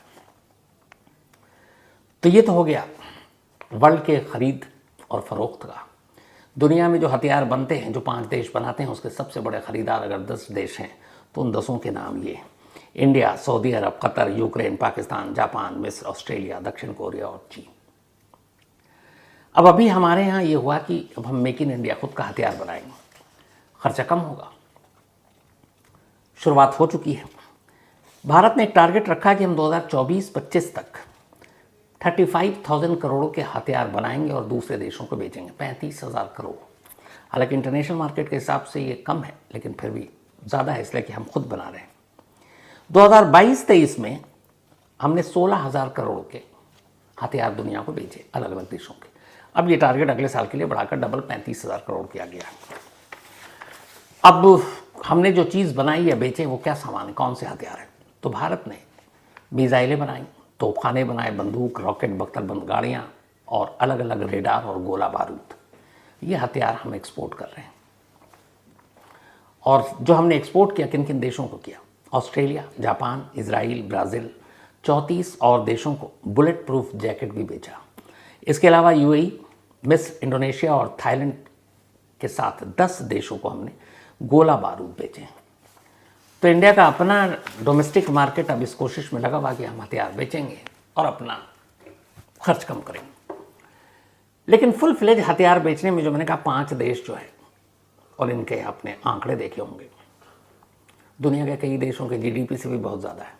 तो ये तो हो गया वर्ल्ड के खरीद और फरोख्त का। दुनिया में जो हथियार बनते हैं, जो 5 देश बनाते हैं, उसके सबसे बड़े खरीदार अगर 10 देश हैं तो उन 10 के नाम ये: इंडिया, सऊदी अरब, कतर, यूक्रेन, पाकिस्तान, जापान, मिस्र, ऑस्ट्रेलिया, दक्षिण कोरिया और चीन। अब अभी हमारे यहाँ ये हुआ कि अब हम मेक इन इंडिया खुद का हथियार बनाएंगे, खर्चा कम होगा, शुरुआत हो चुकी है। भारत ने एक टारगेट रखा कि हम 2024-25 तक 35,000 करोड़ के हथियार बनाएंगे और दूसरे देशों को बेचेंगे, 35,000 करोड़। हालांकि इंटरनेशनल मार्केट के हिसाब से ये कम है लेकिन फिर भी ज़्यादा है, इसलिए कि हम खुद बना रहे हैं। 2022-23 में हमने 16,000 करोड़ के हथियार दुनिया को बेचे, अलग अलग देशों के। अब ये टारगेट अगले साल के लिए बढ़ाकर डबल 35,000 करोड़ किया गया। अब हमने जो चीज़ बनाई या बेचे वो क्या सामान है, कौन से हथियार है? तो भारत ने मिसाइलें बनाई, तोपखाने बनाए, बंदूक, रॉकेट, बख्तरबंद गाड़ियाँ और अलग अलग रेडार और गोला बारूद। ये हथियार हम एक्सपोर्ट कर रहे हैं। और जो हमने एक्सपोर्ट किया किन किन देशों को किया? ऑस्ट्रेलिया, जापान, इजराइल, ब्राज़ील, 34 और देशों को बुलेट प्रूफ जैकेट भी बेचा। इसके अलावा UAE, मिस्र, इंडोनेशिया और थाईलैंड के साथ 10 देशों को हमने गोला बारूद बेचे। तो इंडिया का अपना डोमेस्टिक मार्केट अब इस कोशिश में लगा हुआ कि हम हथियार बेचेंगे और अपना खर्च कम करेंगे। लेकिन फुल फ्लेज हथियार बेचने में जो मैंने कहा 5 देश जो है, और इनके आपने आंकड़े देखे होंगे, दुनिया के कई देशों के GDP से भी बहुत ज़्यादा है।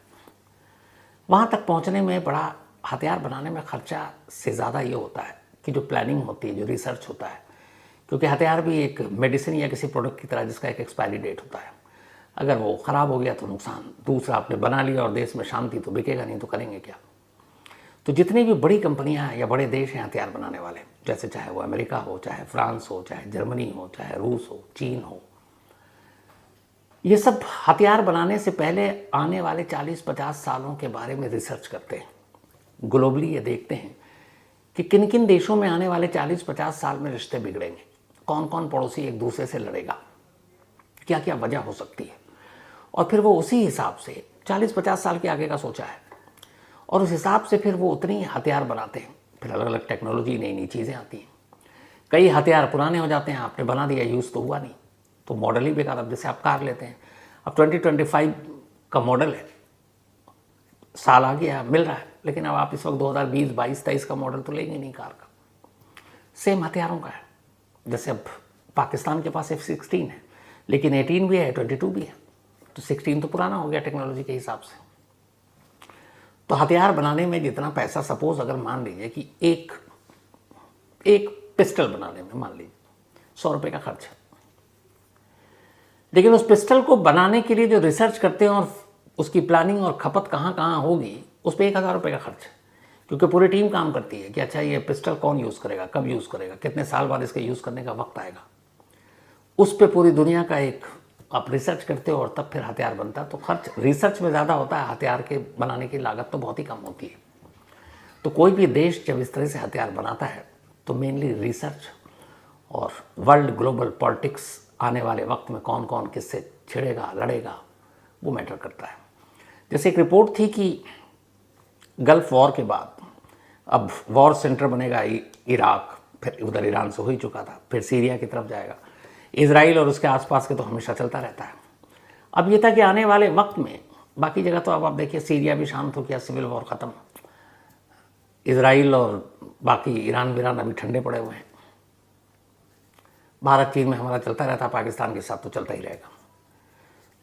वहाँ तक पहुँचने में बड़ा हथियार बनाने में खर्चा से ज़्यादा ये होता है कि जो प्लानिंग होती है, जो रिसर्च होता है, क्योंकि हथियार भी एक मेडिसिन या किसी प्रोडक्ट की तरह जिसका एक एक्सपायरी डेट होता है। अगर वो ख़राब हो गया तो नुकसान, दूसरा आपने बना लिया और देश में शांति, तो बिकेगा नहीं तो करेंगे क्या? तो जितनी भी बड़ी कंपनियां हैं या बड़े देश हैं हथियार बनाने वाले, जैसे चाहे वो अमेरिका हो, चाहे फ्रांस हो, चाहे जर्मनी हो, चाहे रूस हो, चीन हो, ये सब हथियार बनाने से पहले आने वाले 40-50 सालों के बारे में रिसर्च करते हैं। ग्लोबली ये देखते हैं कि किन किन देशों में आने वाले 40-50 साल में रिश्ते बिगड़ेंगे, कौन कौन पड़ोसी एक दूसरे से लड़ेगा, क्या क्या वजह हो सकती है, और फिर वो उसी हिसाब से 40-50 साल के आगे का सोचा है और उस हिसाब से फिर वो उतनी हथियार बनाते हैं। फिर अलग अलग टेक्नोलॉजी, नई नई चीज़ें आती हैं। कई हथियार पुराने हो जाते हैं, आपने बना दिया, यूज़ तो हुआ नहीं, तो मॉडल ही बेकार। अब जैसे आप कार लेते हैं, अब 2025 का मॉडल है, साल आ गया, मिल रहा है, लेकिन अब आप इस वक्त 2020, 22, 23 का मॉडल तो लेंगे नहीं कार का। सेम हथियारों का है। जैसे अब पाकिस्तान के पास F-16 है, लेकिन 18 भी है, 22 भी है, तो 16 तो पुराना हो गया टेक्नोलॉजी के हिसाब से। तो हथियार बनाने में जितना पैसा, सपोज अगर मान लीजिए कि एक एक पिस्टल बनाने में मान लीजिए 100 रुपये का खर्च है, लेकिन उस पिस्टल को बनाने के लिए जो रिसर्च करते हैं और उसकी प्लानिंग और खपत कहाँ कहाँ होगी, उस पर 1000 रुपये का खर्च है, क्योंकि पूरी टीम काम करती है कि अच्छा ये पिस्टल कौन यूज़ करेगा, कब यूज़ करेगा, कितने साल बाद इसके यूज़ करने का वक्त आएगा। उस पर पूरी दुनिया का एक आप रिसर्च करते हो और तब फिर हथियार बनता है। तो खर्च रिसर्च में ज़्यादा होता है, हथियार के बनाने की लागत तो बहुत ही कम होती है। तो कोई भी देश जब इस तरह से हथियार बनाता है तो मेनली रिसर्च और वर्ल्ड ग्लोबल पॉलिटिक्स आने वाले वक्त में कौन कौन किससे छिड़ेगा लड़ेगा वो मैटर करता है। जैसे एक रिपोर्ट थी कि गल्फ वॉर के बाद अब वॉर सेंटर बनेगा इराक, फिर उधर ईरान से हो ही चुका था, फिर सीरिया की तरफ जाएगा, इजराइल और उसके आसपास के तो हमेशा चलता रहता है। अब ये था कि आने वाले वक्त में बाकी जगह तो अब आप देखिए सीरिया भी शांत हो गया, सिविल वॉर ख़त्म, इजराइल और बाकी ईरान वीरान अभी ठंडे पड़े हुए हैं, भारत चीन में हमारा चलता रहता, पाकिस्तान के साथ तो चलता ही रहेगा।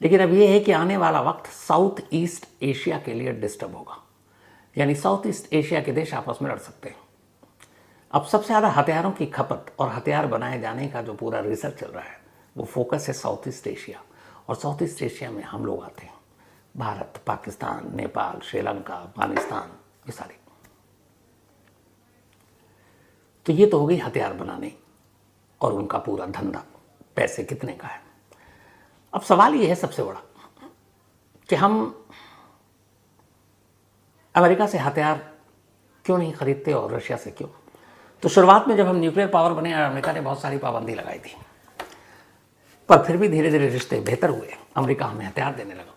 लेकिन अब ये है कि आने वाला वक्त साउथ ईस्ट एशिया के लिए डिस्टर्ब होगा, यानी साउथ ईस्ट एशिया के देश आपस में लड़ सकते हैं। अब सबसे ज़्यादा हथियारों की खपत और हथियार बनाए जाने का जो पूरा रिसर्च चल रहा है वो फोकस है साउथ ईस्ट एशिया, और साउथ ईस्ट एशिया में हम लोग आते हैं, भारत, पाकिस्तान, नेपाल, श्रीलंका, अफगानिस्तान, ये सारे। तो ये तो हो गई हथियार बनाने और उनका पूरा धंधा, पैसे कितने का है। अब सवाल ये है सबसे बड़ा कि हम अमेरिका से हथियार क्यों नहीं खरीदते और रशिया से क्यों। तो शुरुआत में जब हम न्यूक्लियर पावर बने, अमेरिका ने बहुत सारी पाबंदी लगाई थी, पर फिर भी धीरे धीरे रिश्ते बेहतर हुए, अमेरिका हमें हथियार देने लगा।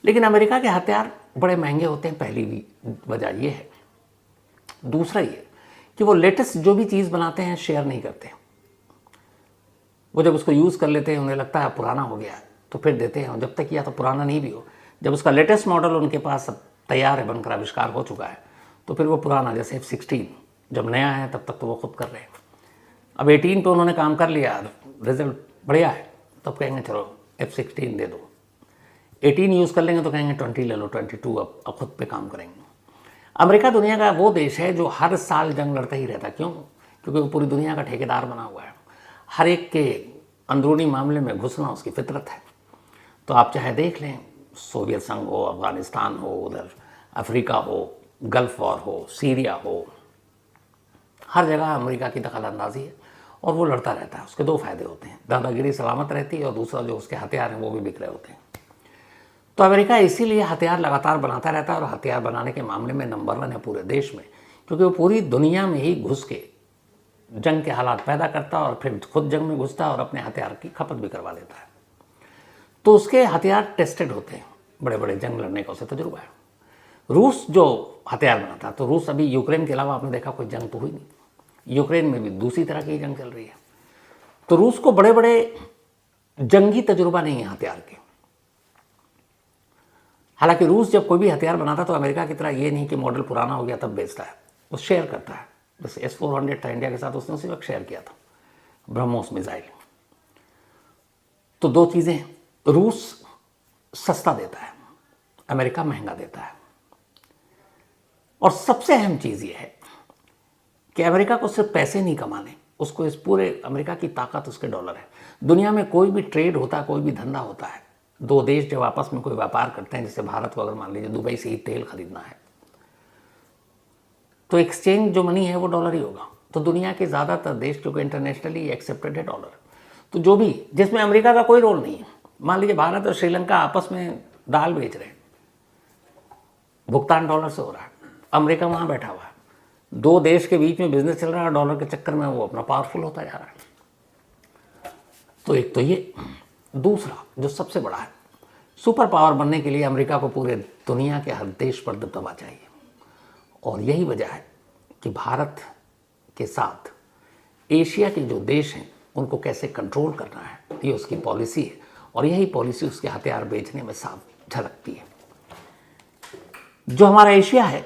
लेकिन अमेरिका के हथियार बड़े महंगे होते हैं, पहली भी वजह ये है। दूसरा ये कि वो लेटेस्ट जो भी चीज़ बनाते हैं शेयर नहीं करते, वो जब उसको यूज़ कर लेते हैं उन्हें लगता है पुराना हो गया है तो फिर देते हैं, और जब तक या तो पुराना नहीं भी हो, जब उसका लेटेस्ट मॉडल उनके पास अब तैयार है, बनकर आविष्कार हो चुका है, तो फिर वो पुराना, जैसे F-16 जब नया है तब तक तो वो खुद कर रहे हैं, अब 18 पे उन्होंने काम कर लिया, रिजल्ट बढ़िया है, तब कहेंगे चलो F-16 दे दो। 18 यूज़ कर लेंगे तो कहेंगे 20 ले लो, 22 अब खुद पे काम करेंगे। अमेरिका दुनिया का वो देश है जो हर साल जंग लड़ता ही रहता। क्यों? क्योंकि वो पूरी दुनिया का ठेकेदार बना हुआ है, हर एक के अंदरूनी मामले में घुसना उसकी फितरत है। तो आप चाहे देख लें, सोवियत संघ हो, अफगानिस्तान हो, उधर अफ्रीका हो, गल्फ वॉर हो, सीरिया हो, हर जगह अमेरिका की दखल अंदाजी है और वो लड़ता रहता है। उसके दो फायदे होते हैं, दादागिरी सलामत रहती है और दूसरा जो उसके हथियार हैं वो भी बिक रहे होते हैं। तो अमेरिका इसीलिए हथियार लगातार बनाता रहता है और हथियार बनाने के मामले में नंबर 1 है पूरे देश में, क्योंकि वो पूरी दुनिया में ही घुस के जंग के हालात पैदा करता है और फिर खुद जंग में घुसता है और अपने हथियार की खपत भी करवा देता है। तो उसके हथियार टेस्टेड होते हैं, बड़े बड़े जंग लड़ने का उसे तजुर्बा है। रूस जो हथियार बनाता, तो रूस अभी यूक्रेन के अलावा आपने देखा कोई जंग तो हुई नहीं, यूक्रेन में भी दूसरी तरह की जंग चल रही है। तो रूस को बड़े बड़े जंगी तजुर्बा नहीं है हथियार के। हालांकि रूस जब कोई भी हथियार बनाता तो अमेरिका की तरह ये नहीं कि मॉडल पुराना हो गया तब बेचता है, वो शेयर करता है। जैसे S-400 था इंडिया के साथ, उसने उसी वक्त शेयर किया था, ब्रह्मोस मिसाइल। तो दो चीज़ें, रूस सस्ता देता है, अमेरिका महंगा देता है। और सबसे अहम चीज़ ये है कि अमेरिका को सिर्फ पैसे नहीं कमाने, उसको इस पूरे अमेरिका की ताकत उसके डॉलर है। दुनिया में कोई भी ट्रेड होता है, कोई भी धंधा होता है, दो देश जब आपस में कोई व्यापार करते हैं, जैसे भारत को अगर मान लीजिए दुबई से ही तेल खरीदना है तो एक्सचेंज जो मनी है वो डॉलर ही होगा। तो दुनिया के ज़्यादातर देश क्योंकि इंटरनेशनली एक्सेप्टेड है डॉलर, तो जो भी जिसमें अमेरिका का कोई रोल नहीं है, मान लीजिए भारत और श्रीलंका आपस में दाल बेच रहे हैं, भुगतान डॉलर से हो रहा है, अमेरिका वहाँ बैठा हुआ है, दो देश के बीच में बिजनेस चल रहा है, डॉलर के चक्कर में वो अपना पावरफुल होता जा रहा है। तो एक तो ये, दूसरा जो सबसे बड़ा है, सुपर पावर बनने के लिए अमेरिका को पूरे दुनिया के हर देश पर दबदबा चाहिए, और यही वजह है कि भारत के साथ एशिया के जो देश हैं उनको कैसे कंट्रोल करना है, ये उसकी पॉलिसी है, और यही पॉलिसी उसके हथियार बेचने में साफ झलकती है। जो हमारा एशिया है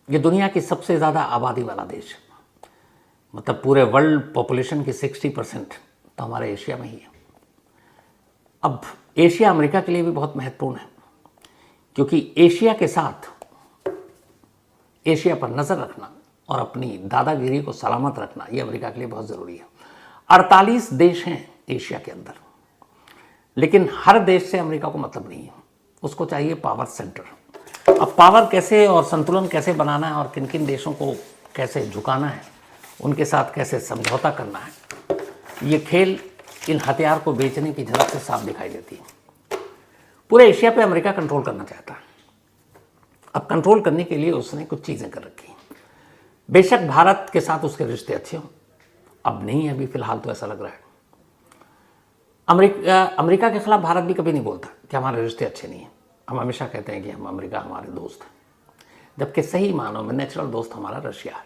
ये दुनिया की सबसे ज़्यादा आबादी वाला देश है, मतलब पूरे वर्ल्ड पॉपुलेशन की 60% तो हमारे एशिया में ही है। अब एशिया अमेरिका के लिए भी बहुत महत्वपूर्ण है, क्योंकि एशिया के साथ एशिया पर नज़र रखना और अपनी दादागिरी को सलामत रखना, ये अमेरिका के लिए बहुत ज़रूरी है। 48 देश हैं एशिया के अंदर, लेकिन हर देश से अमेरिका को मतलब नहीं है, उसको चाहिए पावर सेंटर। अब पावर कैसे और संतुलन कैसे बनाना है और किन किन देशों को कैसे झुकाना है, उनके साथ कैसे समझौता करना है, ये खेल इन हथियार को बेचने की झलक से साफ दिखाई देती है। पूरे एशिया पे अमेरिका कंट्रोल करना चाहता है। अब कंट्रोल करने के लिए उसने कुछ चीज़ें कर रखी। बेशक भारत के साथ उसके रिश्ते अच्छे हों, अब नहीं है, अभी फिलहाल तो ऐसा लग रहा है। अमेरिका के खिलाफ भारत भी कभी नहीं बोलता कि हमारे रिश्ते अच्छे नहीं हैं। हम हमेशा कहते हैं कि हम अमेरिका हमारे दोस्त हैं, जबकि सही मानों में नेचुरल दोस्त हमारा रशिया है।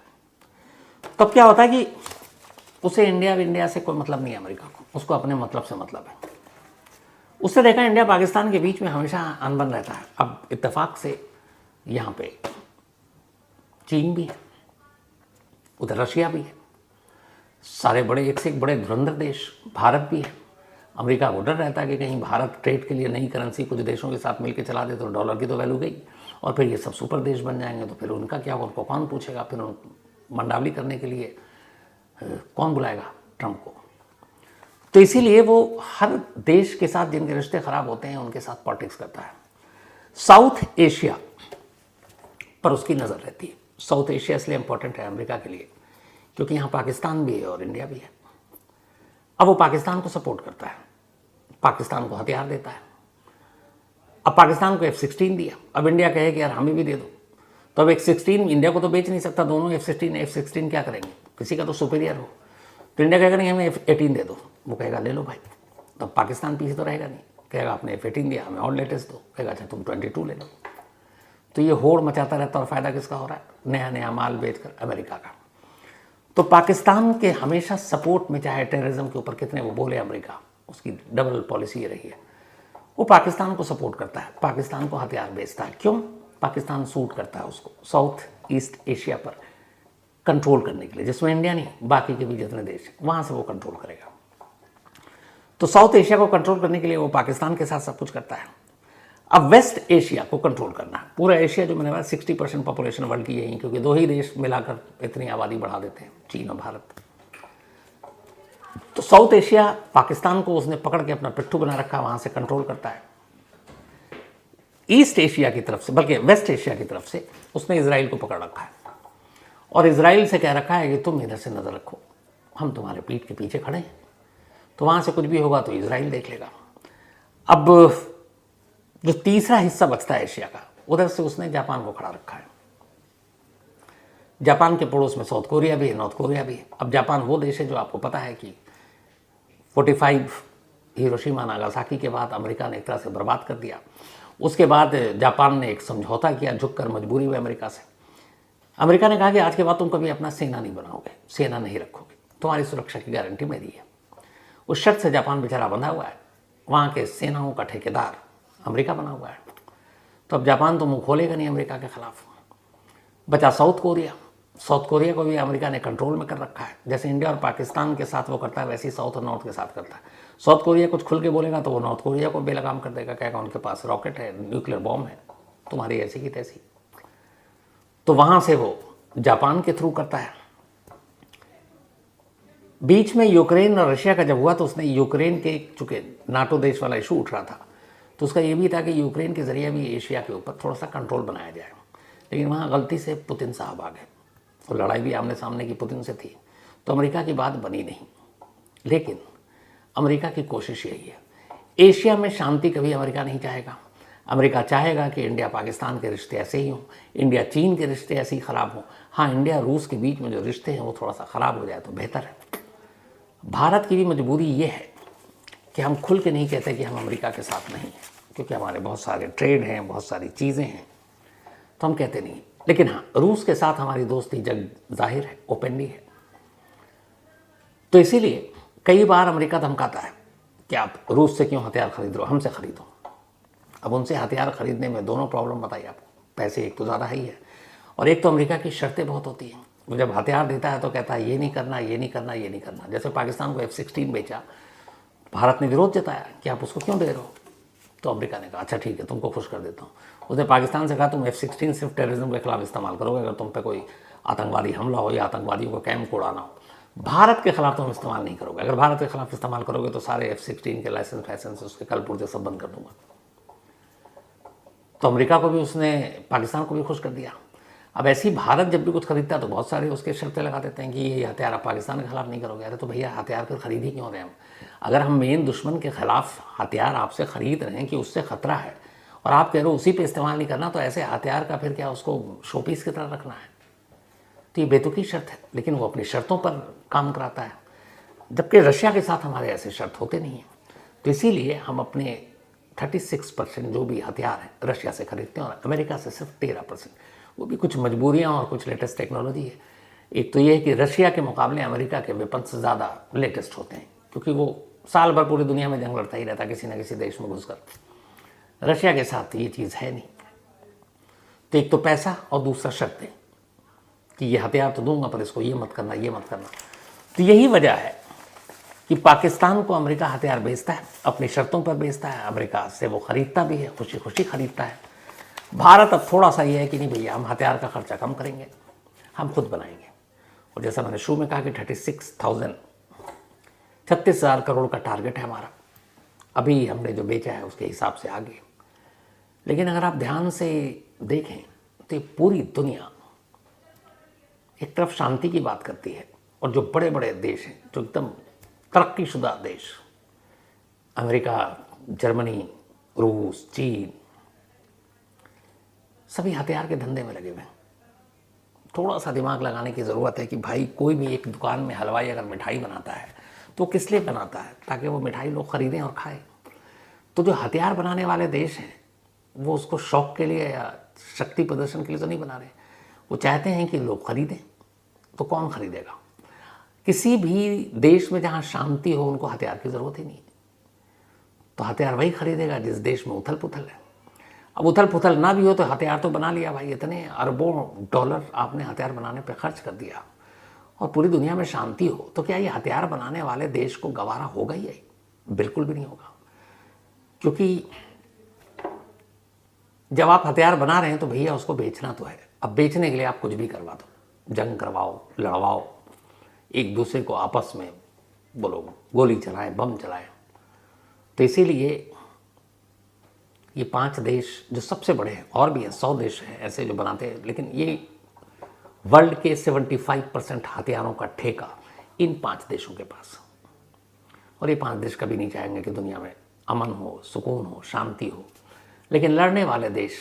तब क्या होता है कि उसे इंडिया से कोई मतलब नहीं है अमेरिका को, उसको अपने मतलब से मतलब है। उससे देखा इंडिया पाकिस्तान के बीच में हमेशा अनबन रहता है। अब इत्तेफाक से यहाँ पे चीन भी है, उधर रशिया भी है, सारे बड़े एक से एक बड़े धुरंधर देश भारत भी है। अमेरिका को डर रहता है कि कहीं भारत ट्रेड के लिए नई करेंसी कुछ देशों के साथ मिलकर चला दे तो डॉलर की तो वैल्यू गई और फिर ये सब सुपर देश बन जाएंगे, तो फिर उनका क्या होगा, उनको कौन पूछेगा, फिर मंडावली करने के लिए कौन बुलाएगा ट्रंप को। तो इसीलिए वो हर देश के साथ जिनके रिश्ते खराब होते हैं उनके साथ पॉलिटिक्स करता है। साउथ एशिया पर उसकी नज़र रहती है। साउथ एशिया इसलिए इंपॉर्टेंट है अमेरिका के लिए क्योंकि यहाँ पाकिस्तान भी है और इंडिया भी है। अब वो पाकिस्तान को सपोर्ट करता है, पाकिस्तान को हथियार देता है। अब पाकिस्तान को F-16 दिया, अब इंडिया कहे कि यार हमें भी दे दो, तो अब F-16 इंडिया को तो बेच नहीं सकता, दोनों F-16 क्या करेंगे, किसी का तो सुपीरियर हो। तो इंडिया कहेगा नहीं हमें F-18 दे दो, वो कहेगा ले लो भाई, तो पाकिस्तान पीछे तो रहेगा नहीं, कहेगा आपने F-18 दिया हमें और लेटेस्ट दो, कहेगा अच्छा तुम 22 ले लो। तो ये होड़ मचाता रहता और फ़ायदा किसका हो रहा है, नया नया माल बेचकर अमेरिका का। तो पाकिस्तान के हमेशा सपोर्ट में, चाहे टेररिज्म के ऊपर कितने वो बोले अमेरिका, उसकी डबल पॉलिसी ये रही है, वो पाकिस्तान को सपोर्ट करता है, पाकिस्तान को हथियार बेचता है। क्यों? पाकिस्तान सूट करता है उसको साउथ ईस्ट एशिया पर कंट्रोल करने के लिए, जिसमें इंडिया नहीं बाकी के भी जितने देश हैं वहाँ से वो कंट्रोल करेगा। तो साउथ एशिया को कंट्रोल करने के लिए वो पाकिस्तान के साथ सब कुछ करता है। अब वेस्ट एशिया को कंट्रोल करना है। पूरा एशिया जो मैंने बताया 60% पॉपुलेशन वर्ल्ड की यही, क्योंकि दो ही देश मिलाकर इतनी आबादी बढ़ा देते हैं, चीन और भारत। तो साउथ एशिया पाकिस्तान को उसने पकड़ के अपना पिट्ठू बना रखा, वहाँ से कंट्रोल करता है। ईस्ट एशिया की तरफ से, बल्कि वेस्ट एशिया की तरफ से उसने इजराइल को पकड़ रखा है और इजराइल से कह रखा है कि तुम इधर से नज़र रखो, हम तुम्हारे पीठ के पीछे खड़े हैं, तो वहाँ से कुछ भी होगा तो इजराइल देख लेगा। अब जो तीसरा हिस्सा बचता है एशिया का, उधर से उसने जापान को खड़ा रखा है। जापान के पड़ोस में साउथ कोरिया भी है, नॉर्थ कोरिया भी है। अब जापान वो देश है जो आपको पता है कि 45 हिरोशिमा नागासाकी के बाद अमेरिका ने एक तरह से बर्बाद कर दिया। उसके बाद जापान ने एक समझौता किया, झुककर मजबूरी हुई अमेरिका से। अमेरिका ने कहा कि आज के बाद तुम कभी अपना सेना नहीं बनाओगे, सेना नहीं रखोगे, तुम्हारी सुरक्षा की गारंटी मेरी है। उस शर्त से जापान बेचारा बंधा हुआ है, वहाँ के सेनाओं का ठेकेदार अमेरिका बना हुआ है। तो अब जापान तो मुंह खोलेगा नहीं अमेरिका के खिलाफ। बचा साउथ कोरिया। साउथ कोरिया को भी अमेरिका ने कंट्रोल में कर रखा है। जैसे इंडिया और पाकिस्तान के साथ वो करता है, वैसे ही साउथ और नॉर्थ के साथ करता है। साउथ कोरिया कुछ खुल के बोलेगा तो वो नॉर्थ कोरिया को बेलगाम कर देगा, कहेगा उनके पास रॉकेट है, न्यूक्लियर बॉम्ब है, तुम्हारी ऐसी की तैसी। तो वहाँ से वो जापान के थ्रू करता है। बीच में यूक्रेन और रशिया का जब हुआ तो उसने यूक्रेन के, चूँकि नाटो देश वाला इशू उठ रहा था, तो उसका ये भी था कि यूक्रेन के ज़रिए भी एशिया के ऊपर थोड़ा सा कंट्रोल बनाया जाए। लेकिन वहाँ गलती से पुतिन साहब आ गए और लड़ाई भी आमने सामने की पुतिन से थी, तो अमेरिका की बात बनी नहीं। लेकिन अमेरिका की कोशिश यही है, एशिया में शांति कभी अमेरिका नहीं चाहेगा। अमेरिका चाहेगा कि इंडिया पाकिस्तान के रिश्ते ऐसे ही हों, इंडिया चीन के रिश्ते ऐसे ही ख़राब हों। हाँ, इंडिया रूस के बीच में जो रिश्ते हैं वो थोड़ा सा ख़राब हो जाए तो बेहतर है। भारत की भी मजबूरी ये है कि हम खुल के नहीं कहते कि हम अमेरिका के साथ नहीं हैं, क्योंकि हमारे बहुत सारे ट्रेड हैं, बहुत सारी चीज़ें हैं, तो हम कहते नहीं। लेकिन हाँ, रूस के साथ हमारी दोस्ती जग जाहिर है, ओपनली है। तो इसीलिए कई बार अमेरिका धमकाता है कि आप रूस से क्यों हथियार खरीद रहे हो, हमसे खरीदो। अब उनसे हथियार खरीदने में दोनों प्रॉब्लम बताइए आपको। पैसे एक तो ज़्यादा ही है, और एक तो अमेरिका की शर्तें बहुत होती हैं। वो जब हथियार देता है तो कहता है ये नहीं करना, ये नहीं करना, ये नहीं करना। जैसे पाकिस्तान को F-16 बेचा, भारत ने विरोध जताया कि आप उसको क्यों दे रहे हो, तो अमेरिका ने कहा अच्छा ठीक है तुमको खुश कर देता हूँ। उसने पाकिस्तान से कहा तुम F-16 सिर्फ टेररिज्म के खिलाफ इस्तेमाल करोगे, अगर तुम पे कोई आतंकवादी हमला हो या आतंकवादियों को कैंप उड़ाना हो। भारत के खिलाफ तुम इस्तेमाल नहीं करोगे, अगर भारत के खिलाफ इस्तेमाल करोगे तो सारे F-16 के लाइसेंस फैसेंस उसके कल पुर्जे सब बंद कर दूंगा। तो अमेरिका को भी उसने, पाकिस्तान को भी खुश कर दिया। अब ऐसे ही भारत जब भी कुछ खरीदता है तो बहुत सारे उसके शर्तें लगा देते हैं कि ये हथियार आप पाकिस्तान के खिलाफ नहीं करोगे। अरे तो भैया हथियार फिर खरीद ही क्यों रहे हम? अगर हम मेन दुश्मन के खिलाफ हथियार आपसे खरीद रहे हैं कि उससे खतरा है और आप कह रहे हो उसी पे इस्तेमाल नहीं करना, तो ऐसे हथियार का फिर क्या उसको शोपीस की तरह रखना है? तो ये बेतुकी शर्त है, लेकिन वो अपनी शर्तों पर काम कराता है, जबकि रशिया के साथ हमारे ऐसे शर्त होते नहीं हैं। तो इसीलिए हम अपने 36% जो भी हथियार हैं रशिया से खरीदते हैं और अमेरिका से सिर्फ 13%। वो भी कुछ मजबूरियां और कुछ लेटेस्ट टेक्नोलॉजी है। एक तो ये है कि रशिया के मुकाबले अमेरिका के वेपन्स ज़्यादा लेटेस्ट होते हैं, क्योंकि वो साल भर पूरी दुनिया में जंग लड़ता ही रहता है किसी न किसी देश में घुसकर। रशिया के साथ ये चीज़ है नहीं। तो एक तो पैसा और दूसरा शर्तें कि ये हथियार तो दूंगा पर इसको ये मत करना, ये मत करना। तो यही वजह है कि पाकिस्तान को अमेरिका हथियार बेचता है, अपनी शर्तों पर बेचता है, अमेरिका से वो खरीदता भी है, खुशी खुशी खरीदता है। भारत अब थोड़ा सा ये है कि नहीं भैया हम हथियार का खर्चा कम करेंगे, हम खुद बनाएंगे। और जैसा मैंने शुरू में कहा कि 36,000 करोड़ का टारगेट है हमारा, अभी हमने जो बेचा है उसके हिसाब से आगे। लेकिन अगर आप ध्यान से देखें तो पूरी दुनिया एक तरफ शांति की बात करती है और जो बड़े बड़े देश हैं, जो एकदम तरक्कीशुदा देश, अमेरिका, जर्मनी, रूस, चीन, सभी हथियार के धंधे में लगे हुए हैं। थोड़ा सा दिमाग लगाने की ज़रूरत है कि भाई कोई भी एक दुकान में हलवाई अगर मिठाई बनाता है तो किस लिए बनाता है? ताकि वो मिठाई लोग खरीदें और खाएं। तो जो हथियार बनाने वाले देश हैं वो उसको शौक के लिए या शक्ति प्रदर्शन के लिए तो नहीं बना रहे, वो चाहते हैं कि लोग खरीदें। तो कौन खरीदेगा? किसी भी देश में जहाँ शांति हो उनको हथियार की ज़रूरत ही नहीं है। तो हथियार वही खरीदेगा जिस देश में उथल पुथल है। अब उथल पुथल ना भी हो तो हथियार तो बना लिया भाई, इतने अरबों डॉलर आपने हथियार बनाने पे खर्च कर दिया और पूरी दुनिया में शांति हो, तो क्या ये हथियार बनाने वाले देश को गवारा होगा ही? बिल्कुल भी नहीं होगा। क्योंकि जब आप हथियार बना रहे हैं तो भैया उसको बेचना तो है। अब बेचने के लिए आप कुछ भी करवा दो, जंग करवाओ, लड़वाओ, एक दूसरे को आपस में बोलो गोली चलाएं, बम चलाएं। तो इसीलिए ये 5 देश जो सबसे बड़े हैं, और भी हैं 100 देश हैं ऐसे जो बनाते हैं, लेकिन ये वर्ल्ड के 75% हथियारों का ठेका इन 5 देशों के पास। और ये 5 देश कभी नहीं चाहेंगे कि दुनिया में अमन हो, सुकून हो, शांति हो। लेकिन लड़ने वाले देश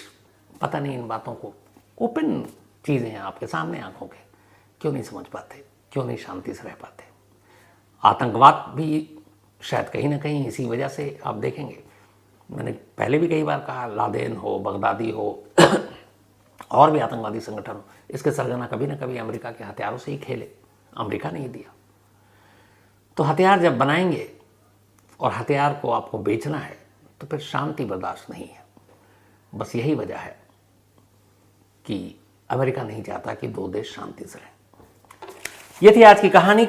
पता नहीं इन बातों को, ओपन चीज़ें हैं आपके सामने आंखों के, क्यों नहीं समझ पाते, क्यों नहीं शांति से रह पाते। आतंकवाद भी शायद कहीं ना कहीं इसी वजह से आप देखेंगे, मैंने पहले भी कई बार कहा, लादेन हो, बगदादी हो और भी आतंकवादी संगठन हो, इसके सरगना कभी ना कभी अमेरिका के हथियारों से ही खेले, अमेरिका ने ही दिया। तो हथियार जब बनाएंगे और हथियार को आपको बेचना है तो फिर शांति बर्दाश्त नहीं है। बस यही वजह है कि अमेरिका नहीं चाहता कि 2 देश शांति से रहें। ये थी आज की कहानी।